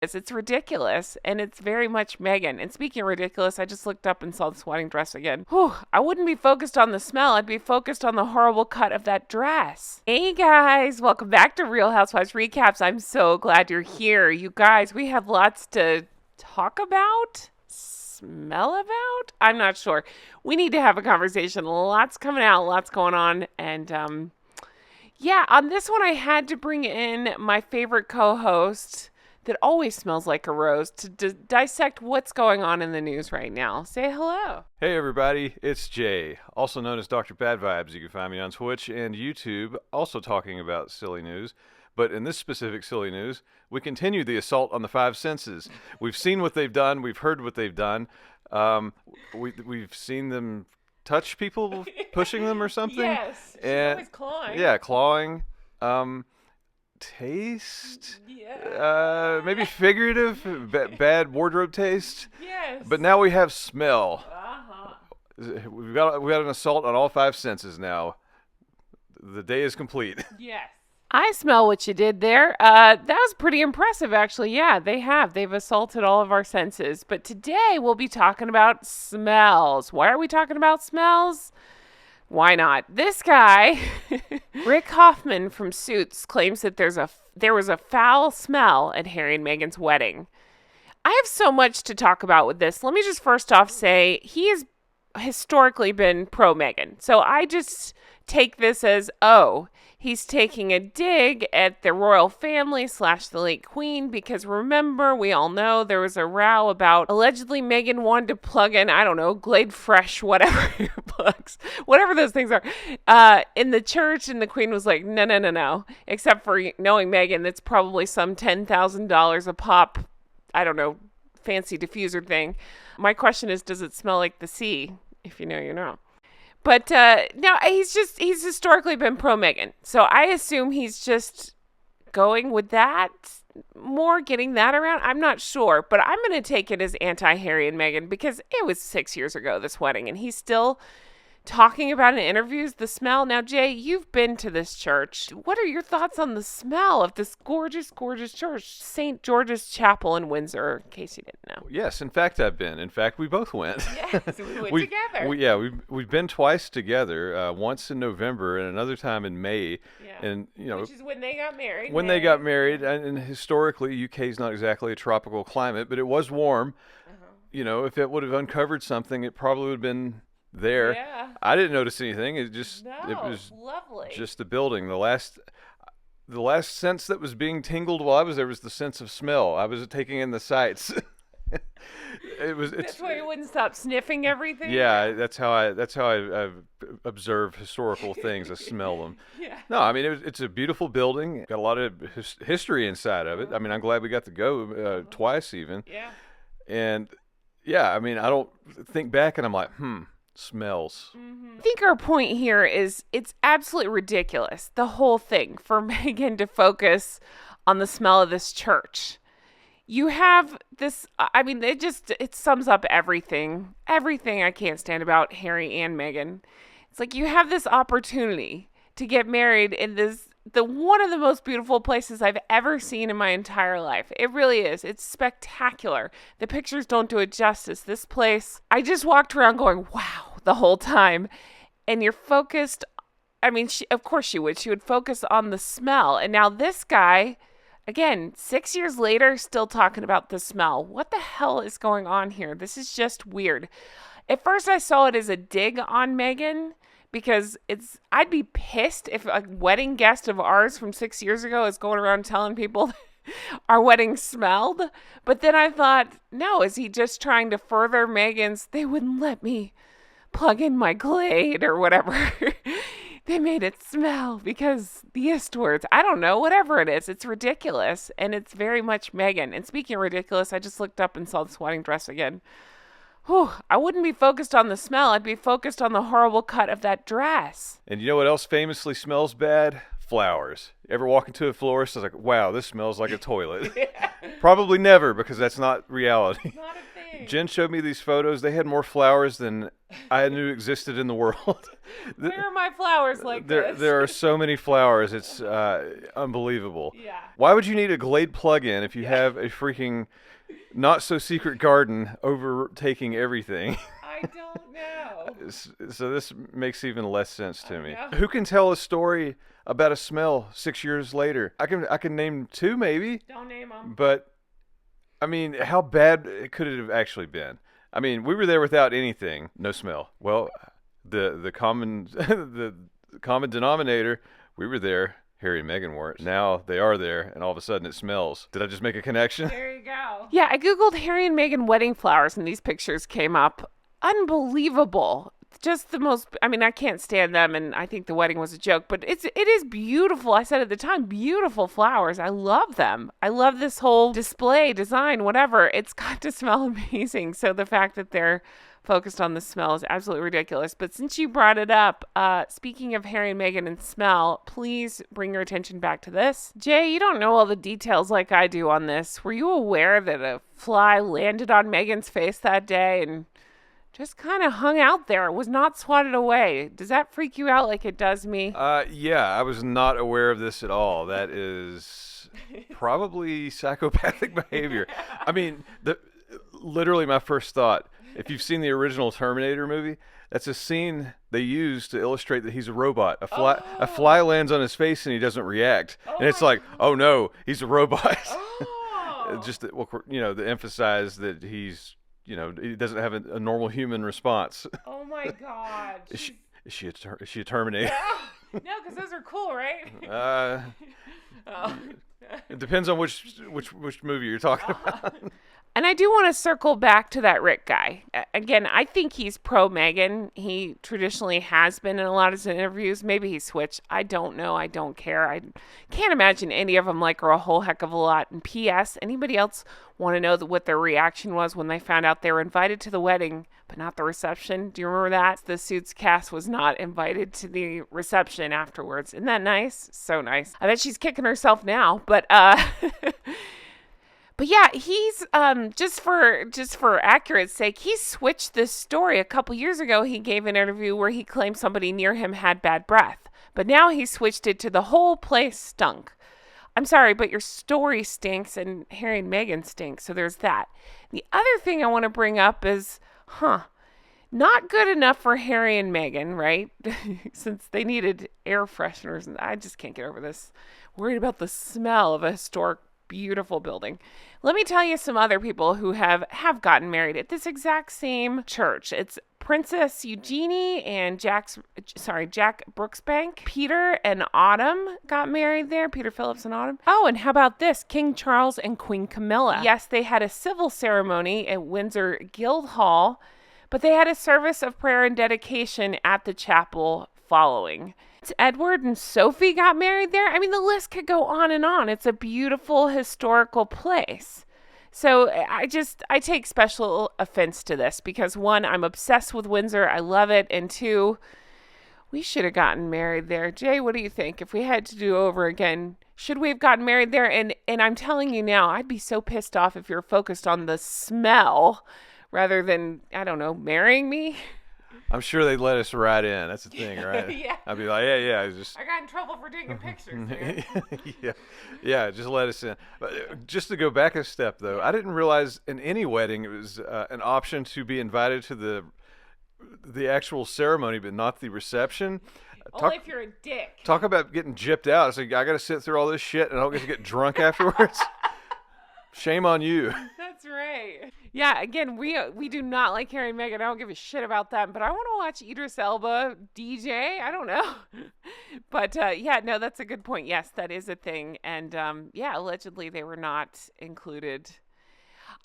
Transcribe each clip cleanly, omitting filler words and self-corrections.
It's ridiculous, and it's very much Meghan. And speaking of ridiculous, I just looked up and saw this wedding dress again. Whew, I wouldn't be focused on the smell. I'd be focused on the horrible cut of that dress. Hey guys, welcome back to Real Housewives Recaps. I'm so glad you're here. You guys, we have lots to talk about, smell about. I'm not sure. We need to have a conversation. Lots coming out, lots going on, and yeah, on this one I had to bring in my favorite co-host that always smells like a rose to dissect what's going on in the news right now. Say hello. Hey everybody, it's Jay, also known as Dr. Bad Vibes. You can find me on Twitch and YouTube, also talking about silly news. But in this specific silly news, we continue the assault on the five senses. We've seen what they've done. We've heard what they've done. We've seen them touch people, pushing them or something. Yes, she's and, always clawing. Yeah, clawing. Taste? Yeah. Maybe figurative, bad wardrobe taste. Yes. But now we have smell. Uh-huh. We've got an assault on all five senses now. The day is complete. Yes. I smell what you did there. That was pretty impressive, actually. Yeah, they have. They've assaulted all of our senses. But today we'll be talking about smells. Why are we talking about smells? Why not? This guy, Rick Hoffman from Suits, claims that there was a foul smell at Harry and Meghan's wedding. I have so much to talk about with this. Let me just first off say he has historically been pro Meghan. So I just take this as, he's taking a dig at the royal family / the late queen, because remember, we all know there was a row about allegedly Meghan wanted to plug in, I don't know, Glade Fresh, whatever plugs, whatever those things are, in the church, and the queen was like, no, except for knowing Meghan, that's probably some $10,000 a pop, I don't know, fancy diffuser thing. My question is, does it smell like the sea? If you know, you know. But no, he's historically been pro Meghan. So I assume he's just going with that more, getting that around. I'm not sure, but I'm going to take it as anti-Harry and Meghan because it was 6 years ago, this wedding, and he's still talking about in interviews the smell. Now, Jay, you've been to this church. What are your thoughts on the smell of this gorgeous, gorgeous church, St. George's Chapel in Windsor, in case you didn't know? Yes, in fact, I've been. In fact, we both went. Yes, we went together. We've been twice together. Once in November and another time in May. Yeah. And which is when they got married. They got married, and historically, UK is not exactly a tropical climate, but it was warm. Uh-huh. If it would have uncovered something, it probably would have been there. Yeah. I didn't notice anything. It was lovely. Just the building. The last sense that was being tingled while I was there was the sense of smell. I was taking in the sights. That's why you wouldn't stop sniffing everything. Yeah, that's how I observe historical things. I smell them. Yeah. No, I mean it's a beautiful building. Got a lot of history inside of it. I mean, I'm glad we got to go twice even. Yeah. And yeah, I mean, I don't think back and I'm like, smells. Mm-hmm. I think our point here is it's absolutely ridiculous, the whole thing, for Meghan to focus on the smell of this church. You have this, I mean, it sums up everything I can't stand about Harry and Meghan. It's like you have this opportunity to get married in the one of the most beautiful places I've ever seen in my entire life. It really is. It's spectacular. The pictures don't do it justice. This place, I just walked around going, wow, the whole time. And you're focused, I mean, of course she would. She would focus on the smell. And now this guy, again, 6 years later, still talking about the smell. What the hell is going on here? This is just weird. At first I saw it as a dig on Meghan, because I'd be pissed if a wedding guest of ours from 6 years ago is going around telling people our wedding smelled. But then I thought, no, is he just trying to further Meghan's, they wouldn't let me plug in my Glade or whatever. They made it smell because the Eastwards, I don't know, whatever it is. It's ridiculous. And it's very much Meghan. And speaking of ridiculous, I just looked up and saw this wedding dress again. Whew, I wouldn't be focused on the smell. I'd be focused on the horrible cut of that dress. And you know what else famously smells bad? Flowers. Ever walk into a florist, I was like, wow, this smells like a toilet. Yeah. Probably never, because that's not reality. Not a thing. Jen showed me these photos. They had more flowers than I knew existed in the world. Where are my flowers like this? There are so many flowers. It's unbelievable. Yeah. Why would you need a Glade plug-in if you have a freaking not-so-secret garden overtaking everything? I don't know. So this makes even less sense to me. know. Who can tell a story about a smell 6 years later? I can name two maybe, Don't name them. but I mean, how bad could it have actually been? I mean, we were there without anything, no smell. Well, the common the common denominator, we were there. Harry and Meghan weren't. Now they are there, and all of a sudden it smells. Did I just make a connection? There you go. Yeah, I googled Harry and Meghan wedding flowers, and these pictures came up. Unbelievable. Just the most, I mean, I can't stand them, and I think the wedding was a joke, but it is beautiful. I said at the time, beautiful flowers. I love them. I love this whole display, design, whatever. It's got to smell amazing. So the fact that they're focused on the smell is absolutely ridiculous. But since you brought it up, speaking of Harry and Meghan and smell, please bring your attention back to this. Jay, you don't know all the details like I do on this. Were you aware that a fly landed on Meghan's face that day and just kind of hung out there? It was not swatted away. Does that freak you out like it does me? Yeah, I was not aware of this at all. That is probably psychopathic behavior. I mean, literally my first thought, if you've seen the original Terminator movie, that's a scene they use to illustrate that he's a robot. A fly lands on his face and he doesn't react. And it's like, oh no, he's a robot. Just, to emphasize that he's, he doesn't have a normal human response. Oh my God. Is she a Terminator? No, because those are cool, right? It depends on which movie you're talking about. And I do want to circle back to that Rick guy. Again, I think he's pro Meghan. He traditionally has been in a lot of his interviews. Maybe he switched. I don't know. I don't care. I can't imagine any of them like her a whole heck of a lot. And P.S., anybody else want to know what their reaction was when they found out they were invited to the wedding, but not the reception? Do you remember that? The Suits cast was not invited to the reception afterwards. Isn't that nice? So nice. I bet she's kicking herself now, but But yeah, he's just for accurate's sake, he switched this story. A couple years ago, he gave an interview where he claimed somebody near him had bad breath. But now he switched it to the whole place stunk. I'm sorry, but your story stinks and Harry and Meghan stink. So there's that. The other thing I want to bring up is, not good enough for Harry and Meghan, right? Since they needed air fresheners. And I just can't get over this. Worried about the smell of a historic, beautiful building. Let me tell you some other people who have gotten married at this exact same church. It's Princess Eugenie and Jack Brooksbank. Peter and Autumn got married there. Peter Phillips and Autumn. Oh, and how about this? King Charles and Queen Camilla. Yes, they had a civil ceremony at Windsor Guildhall, but they had a service of prayer and dedication at the chapel following. Edward and Sophie got married there. I mean, the list could go on and on. It's a beautiful historical place. So I take special offense to this because, one, I'm obsessed with Windsor. I love it. And two, we should have gotten married there. Jay, what do you think? If we had to do over again, should we have gotten married there? And I'm telling you now, I'd be so pissed off if you're focused on the smell rather than, I don't know, marrying me. I'm sure they'd let us right in. That's the thing, right? Yeah. I'd be like, yeah. I got in trouble for taking pictures. Yeah, just let us in. But just to go back a step, though, I didn't realize in any wedding it was an option to be invited to the actual ceremony, but not the reception. Only if you're a dick. Talk about getting gypped out. It's like, I got to sit through all this shit and I don't get to get drunk afterwards. Shame on you. That's right. Yeah, again, we do not like Harry and Meghan. I don't give a shit about them, but I want to watch Idris Elba DJ. I don't know. But no, that's a good point. Yes, that is a thing. And allegedly they were not included.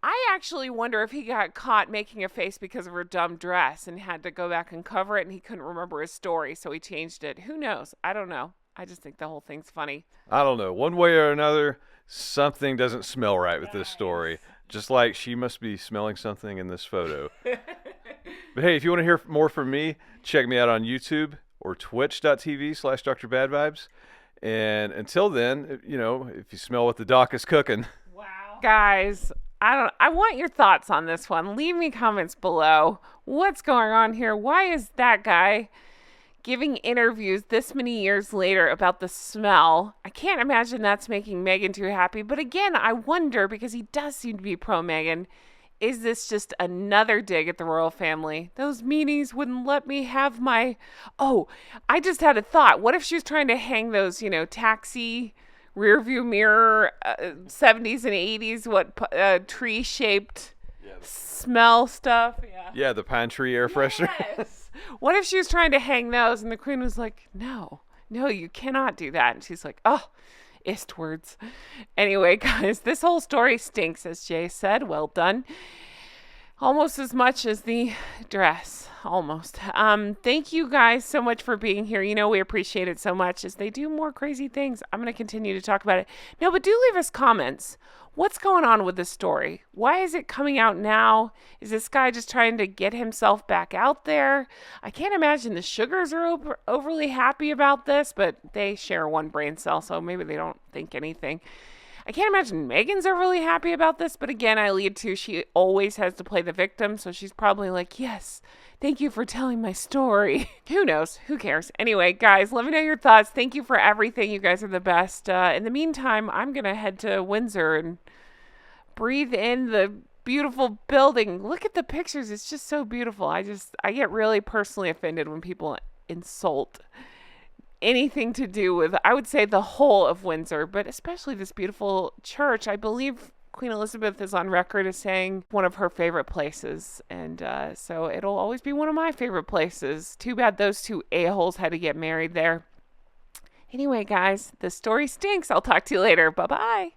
I actually wonder if he got caught making a face because of her dumb dress and had to go back and cover it, and he couldn't remember his story, so he changed it. Who knows? I don't know. I just think the whole thing's funny. I don't know. One way or another, something doesn't smell right with this story. Just like she must be smelling something in this photo. But hey, if you want to hear more from me, check me out on YouTube or twitch.tv/DrBadVibes. And until then, if you smell what the doc is cooking. Wow. Guys, I want your thoughts on this one. Leave me comments below. What's going on here? Why is that guy giving interviews this many years later about the smell? I can't imagine that's making Meghan too happy. But again, I wonder, because he does seem to be pro Meghan, is this just another dig at the royal family? Those meanies wouldn't let me have my... Oh, I just had a thought. What if she was trying to hang those, taxi rear view mirror 70s and 80s, tree-shaped smell stuff? Yeah. Yeah, the pine tree air freshener. Yes. What if she was trying to hang those and the queen was like, no, you cannot do that. And she's like, oh, Eastwards. Anyway, guys, this whole story stinks, as Jay said. Well done. Almost as much as the dress. Almost. Thank you guys so much for being here. We appreciate it so much. As they do more crazy things, I'm going to continue to talk about it. No, but do leave us comments. What's going on with this story? Why is it coming out now? Is this guy just trying to get himself back out there? I can't imagine the Sugars are overly happy about this, but they share one brain cell, so maybe they don't think anything. I can't imagine Meghan's overly happy about this, but again, I lead to she always has to play the victim, so she's probably like, yes, thank you for telling my story. Who knows? Who cares? Anyway, guys, let me know your thoughts. Thank you for everything. You guys are the best. In the meantime, I'm going to head to Windsor and breathe in the beautiful building. Look at the pictures. It's just so beautiful. I get really personally offended when people insult anything to do with, I would say, the whole of Windsor, but especially this beautiful church. I believe Queen Elizabeth is on record as saying one of her favorite places, and so it'll always be one of my favorite places. Too bad those two a-holes had to get married there. Anyway, guys, the story stinks. I'll talk to you later. Bye-bye.